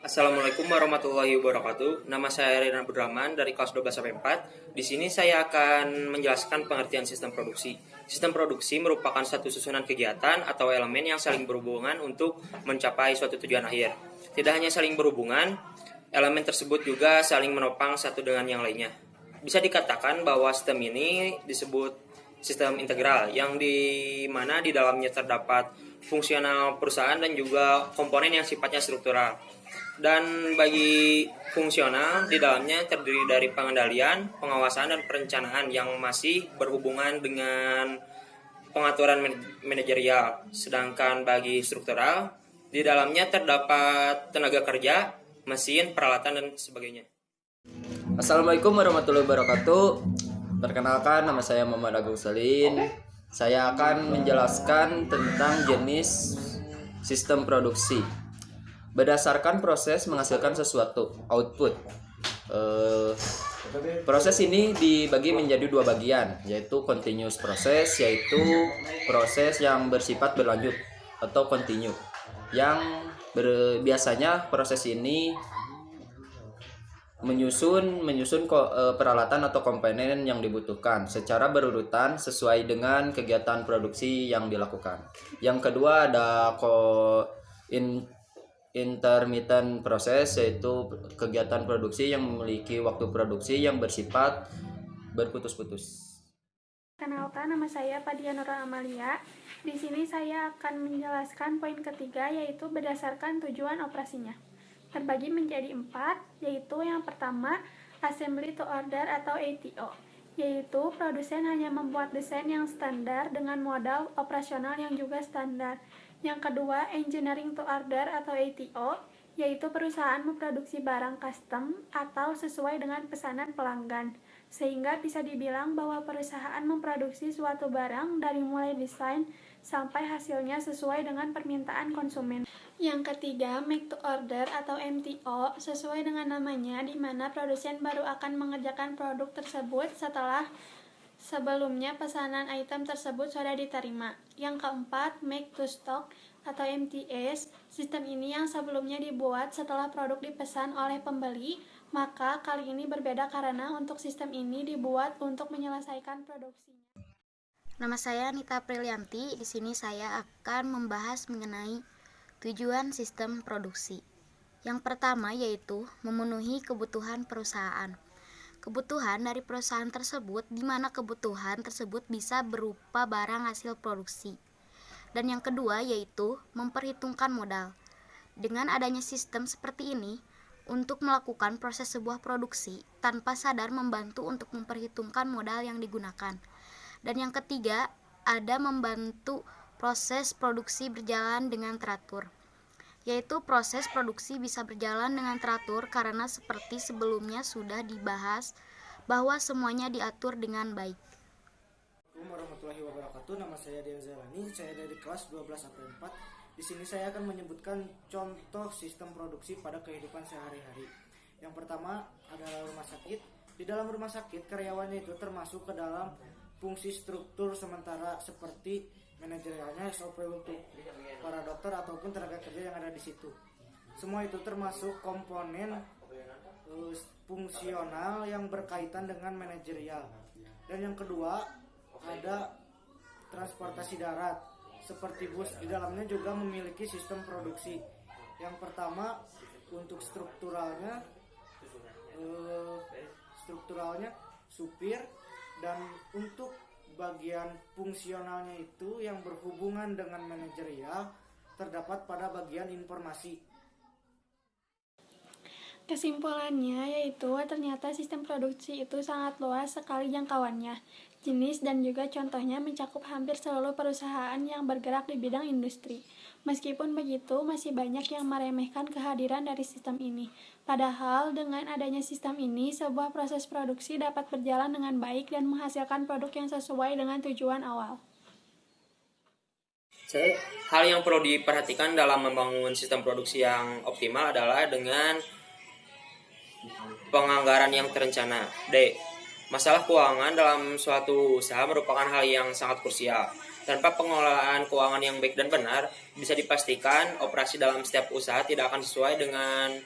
Assalamualaikum warahmatullahi wabarakatuh. Nama saya Rina Abdurrahman dari kelas 12 sampai 4. Di sini saya akan menjelaskan pengertian sistem produksi. Sistem produksi merupakan satu susunan kegiatan atau elemen yang saling berhubungan untuk mencapai suatu tujuan akhir. Tidak hanya saling berhubungan, elemen tersebut juga saling menopang satu dengan yang lainnya. Bisa dikatakan bahwa sistem ini disebut sistem integral, yang di mana di dalamnya terdapat fungsional perusahaan dan juga komponen yang sifatnya struktural. Dan bagi fungsional, di dalamnya terdiri dari pengendalian, pengawasan, dan perencanaan yang masih berhubungan dengan pengaturan manajerial. Sedangkan bagi struktural, di dalamnya terdapat tenaga kerja, mesin, peralatan, dan sebagainya. Assalamualaikum warahmatullahi wabarakatuh. Perkenalkan, nama saya Muhammad Agung Selin. Saya akan menjelaskan tentang jenis sistem produksi. Berdasarkan proses menghasilkan sesuatu, output. Proses ini dibagi menjadi dua bagian, yaitu continuous proses, yaitu proses yang bersifat berlanjut atau continue. Yang biasanya proses ini menyusun peralatan atau komponen yang dibutuhkan secara berurutan sesuai dengan kegiatan produksi yang dilakukan. Yang kedua ada intermittent proses, yaitu kegiatan produksi yang memiliki waktu produksi yang bersifat berputus-putus. Kenalkan, nama saya Padia Nurul Amalia. Di sini saya akan menjelaskan poin ketiga, yaitu berdasarkan tujuan operasinya. Terbagi menjadi 4, yaitu yang pertama, assembly to order atau ATO, yaitu produsen hanya membuat desain yang standar dengan modal operasional yang juga standar. Yang kedua, engineering to order atau ATO, yaitu perusahaan memproduksi barang custom atau sesuai dengan pesanan pelanggan, sehingga bisa dibilang bahwa perusahaan memproduksi suatu barang dari mulai desain sampai hasilnya sesuai dengan permintaan konsumen. Yang ketiga, make to order atau MTO, sesuai dengan namanya, di mana produsen baru akan mengerjakan produk tersebut setelah sebelumnya pesanan item tersebut sudah diterima. Yang keempat, make to stock atau MTS. Sistem ini yang sebelumnya dibuat setelah produk dipesan oleh pembeli, maka kali ini berbeda karena untuk sistem ini dibuat untuk menyelesaikan produksinya. Nama saya Nita Prilianti. Di sini saya akan membahas mengenai tujuan sistem produksi. Yang pertama yaitu memenuhi kebutuhan perusahaan. Kebutuhan dari perusahaan tersebut, di mana kebutuhan tersebut bisa berupa barang hasil produksi. Dan yang kedua yaitu memperhitungkan modal. Dengan adanya sistem seperti ini, untuk melakukan proses sebuah produksi tanpa sadar membantu untuk memperhitungkan modal yang digunakan. Dan yang ketiga, ada membantu proses produksi berjalan dengan teratur. Yaitu proses produksi bisa berjalan dengan teratur karena seperti sebelumnya sudah dibahas bahwa semuanya diatur dengan baik. Assalamualaikum warahmatullahi wabarakatuh. Nama saya Dian Zailani. Saya dari kelas 12 sampai 4. Di sini saya akan menyebutkan contoh sistem produksi pada kehidupan sehari-hari. Yang pertama adalah rumah sakit. Di dalam rumah sakit, karyawannya itu termasuk ke dalam fungsi struktur sementara seperti manajerialnya, SOP untuk para dokter ataupun tenaga kerja yang ada di situ. Semua itu termasuk komponen fungsional yang berkaitan dengan manajerial. Dan yang kedua ada transportasi darat seperti bus. Di dalamnya juga memiliki sistem produksi. Yang pertama untuk strukturalnya supir, dan untuk bagian fungsionalnya itu yang berhubungan dengan manajerial terdapat pada bagian informasi. Kesimpulannya yaitu ternyata sistem produksi itu sangat luas sekali jangkauannya, jenis dan juga contohnya mencakup hampir seluruh perusahaan yang bergerak di bidang industri. Meskipun begitu, masih banyak yang meremehkan kehadiran dari sistem ini. Padahal dengan adanya sistem ini, sebuah proses produksi dapat berjalan dengan baik dan menghasilkan produk yang sesuai dengan tujuan awal. Hal yang perlu diperhatikan dalam membangun sistem produksi yang optimal adalah dengan penganggaran yang terencana. D. Masalah keuangan dalam suatu usaha merupakan hal yang sangat krusial. Tanpa pengelolaan keuangan yang baik dan benar, bisa dipastikan operasi dalam setiap usaha tidak akan sesuai dengan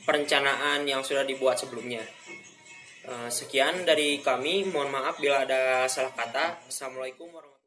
perencanaan yang sudah dibuat sebelumnya. Sekian dari kami, mohon maaf bila ada salah kata. Assalamualaikum warahmatullahi wabarakatuh.